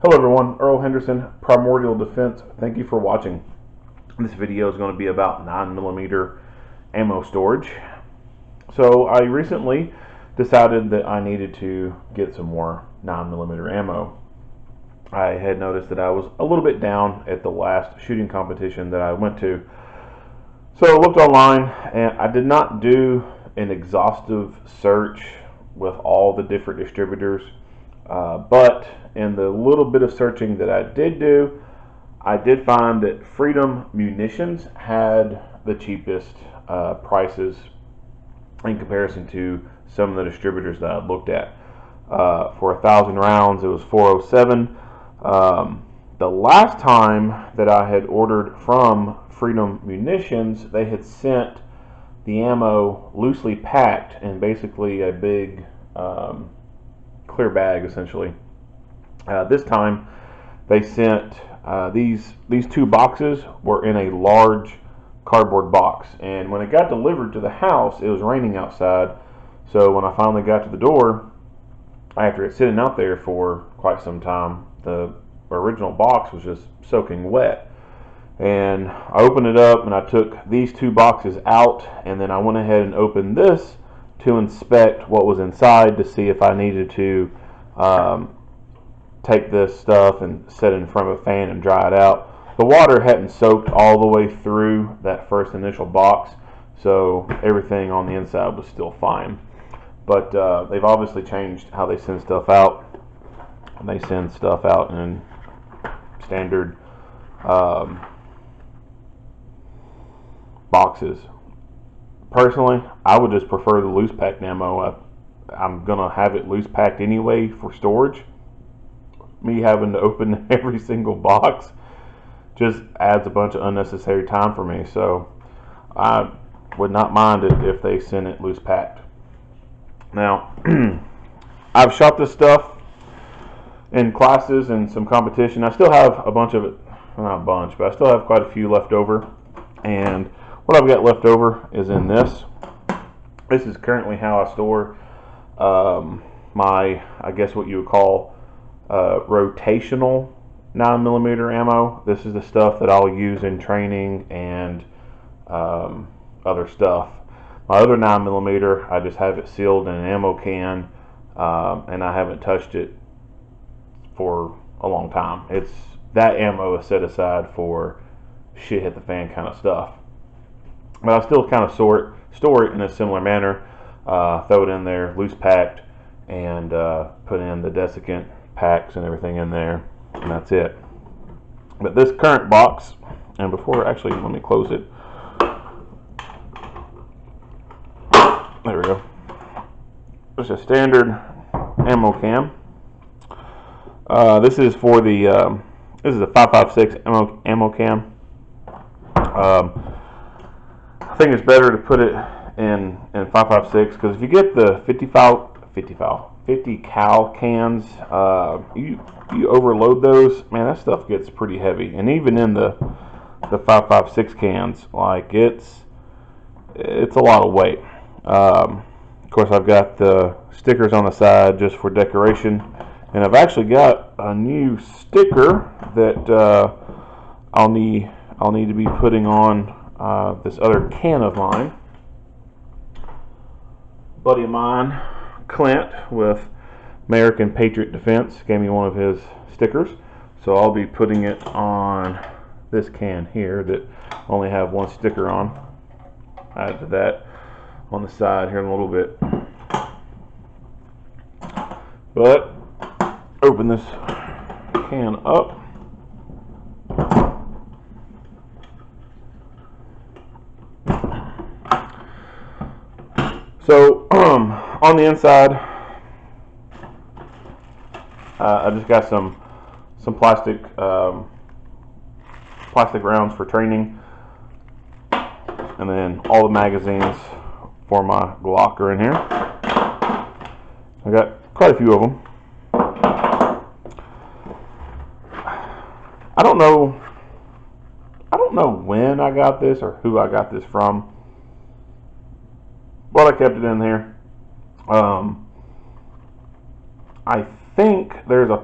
Hello everyone, Earl Henderson, Primordial Defense. Thank you for watching. This video is going to be about 9mm ammo storage. So I recently decided that I needed to get some more 9mm ammo. I had noticed that I was a little bit down at the last shooting competition that I went to. So I looked online and I did not do an exhaustive search with all the different distributors. But in the little bit of searching that I did do, I did find that Freedom Munitions had the cheapest prices in comparison to some of the distributors that I looked at. For 1,000 rounds, it was $407. The last time that I had ordered from Freedom Munitions, they had sent the ammo loosely packed in basically a big clear bag, essentially. This time they sent these two boxes were in a large cardboard box, and when it got delivered to the house, it was raining outside. So when I finally got to the door, after it sitting out there for quite some time, the original box was just soaking wet. And I opened it up and I took these two boxes out, and then I went ahead and opened this to inspect what was inside to see if I needed to take this stuff and set it in front of a fan and dry it out. The water hadn't soaked all the way through that first initial box, so everything on the inside was still fine. But they've obviously changed how they send stuff out. They send stuff out in standard boxes. Personally, I would just prefer the loose packed ammo. I'm gonna have it loose packed anyway for storage. Me having to open every single box just adds a bunch of unnecessary time for me. So I would not mind it if they sent it loose packed. Now, I've shot this stuff in classes and some competition. I still have a bunch of it, well, not a bunch, but I still have quite a few left over. And what I've got left over is in this. This is currently how I store my, I guess what you would call rotational 9mm ammo. This is the stuff that I'll use in training and other stuff. My other 9mm, I just have it sealed in an ammo can, and I haven't touched it for a long time. That ammo is set aside for shit hit the fan kind of stuff. But I still kind of store it in a similar manner. Throw it in there loose packed, and put in the desiccant packs and everything in there, and that's it. But this current box, and before, actually, let me close it. There we go. Just a standard ammo can. This is for the this is a 5.56 ammo can. I think it's better to put it in 5.56 because if you get the 50 cal cans, you overload those, man, that stuff gets pretty heavy. And even in the 5.56 cans, like it's a lot of weight. Of course, I've got the stickers on the side just for decoration, and I've actually got a new sticker that I'll need to be putting on this other can of mine. A buddy of mine, Clint, with American Patriot Defense, gave me one of his stickers, so I'll be putting it on this can here that only have one sticker on. Add to that on the side here in a little bit. But open this can up. So on the inside, I just got some plastic rounds for training, and then all the magazines for my Glock are in here. I got quite a few of them. I don't know when I got this or who I got this from, but I kept it in here. I think there's a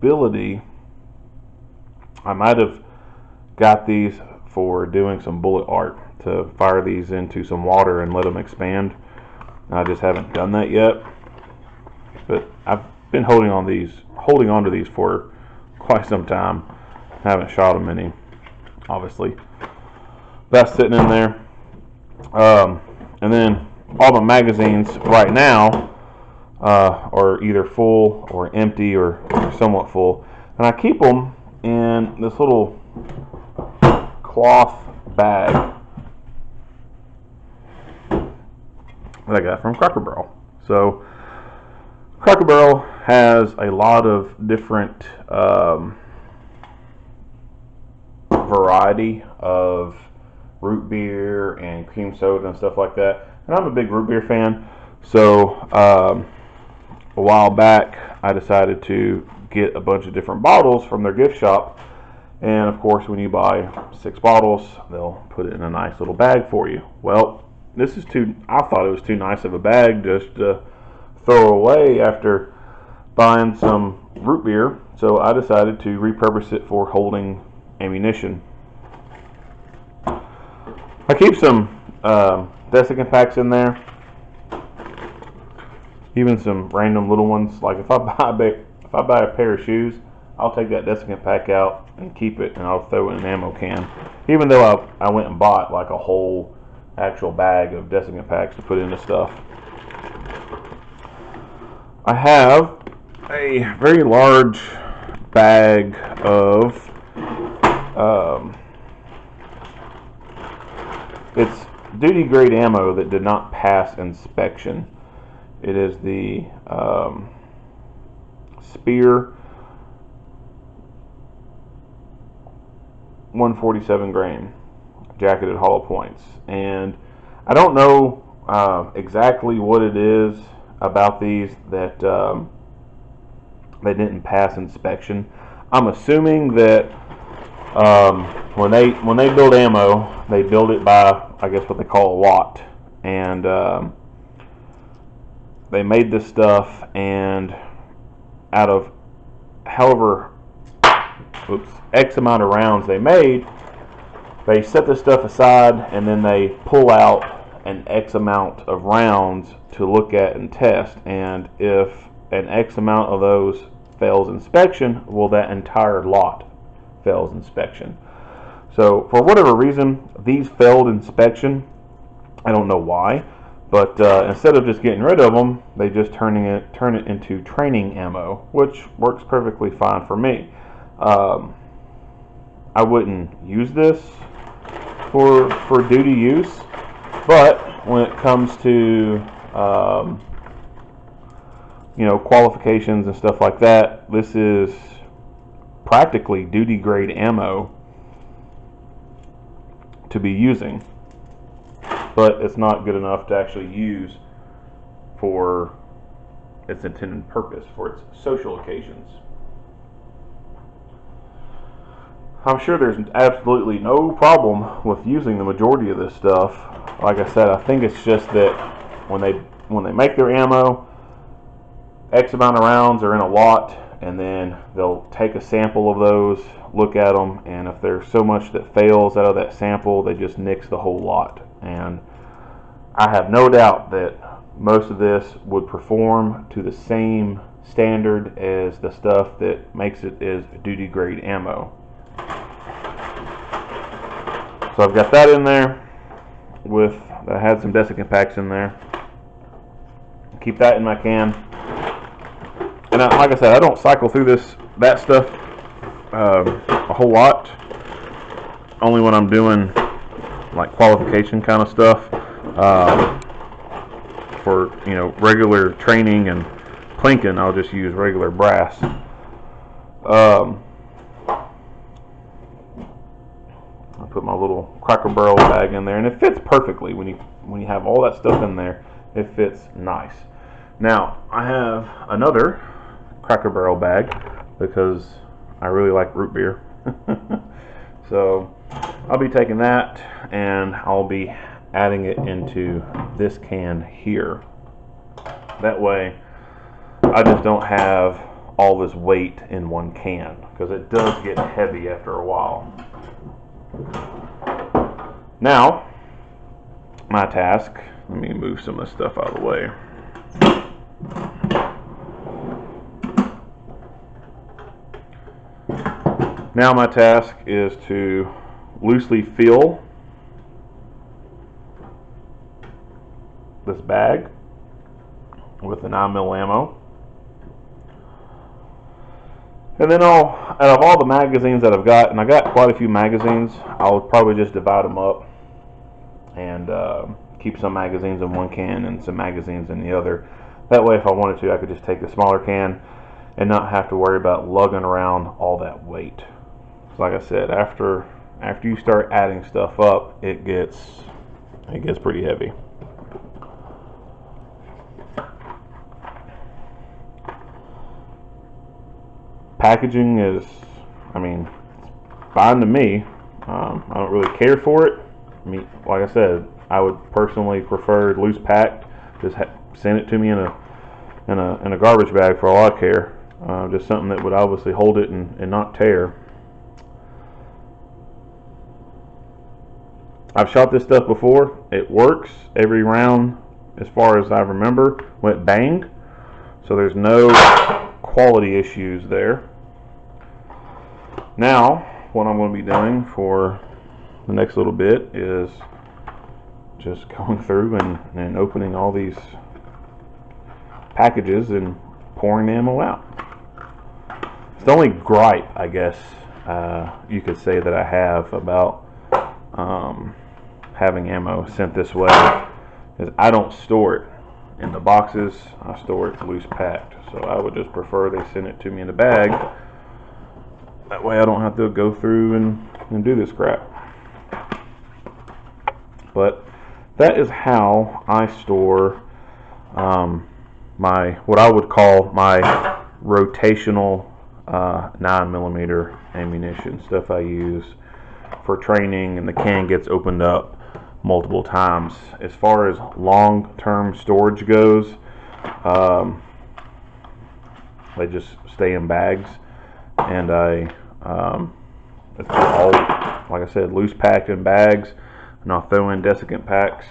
possibility I might have got these for doing some bullet art, to fire these into some water and let them expand. I just haven't done that yet, but I've been holding on to these for quite some time. I haven't shot them any, obviously. That's sitting in there. And then all the magazines right now are either full or empty or somewhat full, and I keep them in this little cloth bag that I got from Cracker Barrel. So Cracker Barrel has a lot of different variety of root beer and cream soda and stuff like that, and I'm a big root beer fan. So a while back I decided to get a bunch of different bottles from their gift shop, and of course when you buy 6 bottles they'll put it in a nice little bag for you. Well, I thought it was too nice of a bag just to throw away after buying some root beer, so I decided to repurpose it for holding ammunition. I keep some desiccant packs in there, even some random little ones. Like if I buy a pair of shoes, I'll take that desiccant pack out and keep it, and I'll throw it in an ammo can, even though I went and bought like a whole actual bag of desiccant packs to put into stuff. I have a very large bag of it's duty grade ammo that did not pass inspection. It is the Spear 147 grain jacketed hollow points, and I don't know exactly what it is about these that they didn't pass inspection. I'm assuming that when they build ammo, they build it by, I guess, what they call a lot, and they made this stuff, and out of however X amount of rounds they made, they set this stuff aside, and then they pull out an X amount of rounds to look at and test, and if an X amount of those fails inspection, well, that entire lot fails inspection. So for whatever reason, these failed inspection. I don't know why, but instead of just getting rid of them, they just turn it into training ammo, which works perfectly fine for me. I wouldn't use this for duty use, but when it comes to qualifications and stuff like that, this is practically duty grade ammo to be using, but it's not good enough to actually use for its intended purpose, for its social occasions. I'm sure there's absolutely no problem with using the majority of this stuff. Like I said, I think it's just that when they make their ammo, X amount of rounds are in a lot, and then they'll take a sample of those, look at them, and if there's so much that fails out of that sample, they just nix the whole lot. And I have no doubt that most of this would perform to the same standard as the stuff that makes it as duty grade ammo. So I've got that in there. I had some desiccant packs in there. Keep that in my can. And like I said, I don't cycle through that stuff a whole lot. Only when I'm doing like qualification kind of stuff for regular training and plinking. I'll just use regular brass. I put my little Cracker Barrel bag in there, and it fits perfectly. When you have all that stuff in there, it fits nice. Now I have another Cracker Barrel bag because I really like root beer. So I'll be taking that and I'll be adding it into this can here. That way I just don't have all this weight in one can, because it does get heavy after a while. Now, my task, let me move some of this stuff out of the way. Now my task is to loosely fill this bag with the 9mm ammo. And then out of all the magazines that I've got, and I got quite a few magazines, I'll probably just divide them up and keep some magazines in one can and some magazines in the other. That way, if I wanted to, I could just take the smaller can and not have to worry about lugging around all that weight. So like I said, after you start adding stuff up, it gets pretty heavy. Packaging is, I mean, fine to me. I don't really care for it. I mean, like I said, I would personally prefer loose packed. Just send it to me in a garbage bag for all I care. Just something that would obviously hold it and not tear. I've shot this stuff before. It works. Every round, as far as I remember, went bang. So there's no quality issues there. Now, what I'm going to be doing for the next little bit is just going through and opening all these packages and pouring the ammo out. It's the only gripe, I guess, you could say that I have about having ammo sent this way is I don't store it in the boxes. I store it loose packed. So I would just prefer they send it to me in a bag. That way I don't have to go through and do this crap. But that is how I store what I would call my rotational 9mm ammunition, stuff I use for training, and the can gets opened up multiple times. As far as long-term storage goes, they just stay in bags, and it's all, like I said, loose packed in bags, and I'll throw in desiccant packs,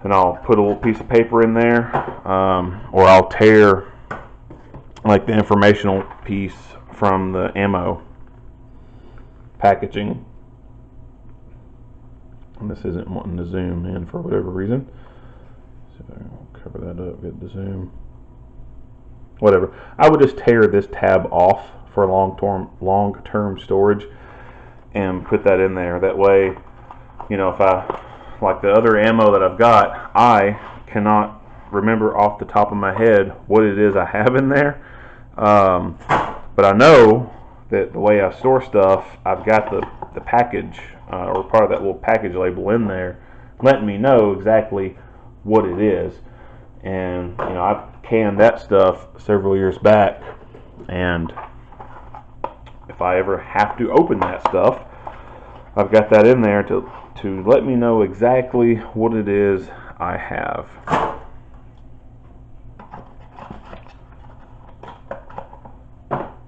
and I'll put a little piece of paper in there, or I'll tear like the informational piece from the ammo packaging. And this isn't wanting to zoom in for whatever reason. See if I can cover that up, get the zoom. Whatever. I would just tear this tab off for long-term storage and put that in there. That way, you know, if like the other ammo that I've got, I cannot remember off the top of my head what it is I have in there. But I know that the way I store stuff, I've got the package or part of that little package label in there letting me know exactly what it is. And you know, I canned that stuff several years back, and if I ever have to open that stuff, I've got that in there to let me know exactly what it is I have.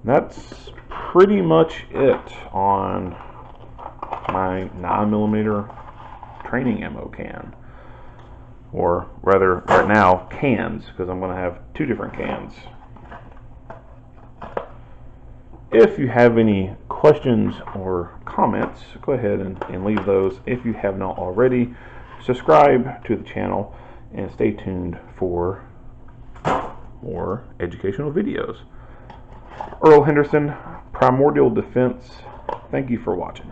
That's pretty much it on my 9mm training ammo can, or rather right now cans, because I'm going to have two different cans. If you have any questions or comments, go ahead and leave those. If you have not already, subscribe to the channel and stay tuned for more educational videos. Earl Henderson, Primordial Defense. Thank you for watching.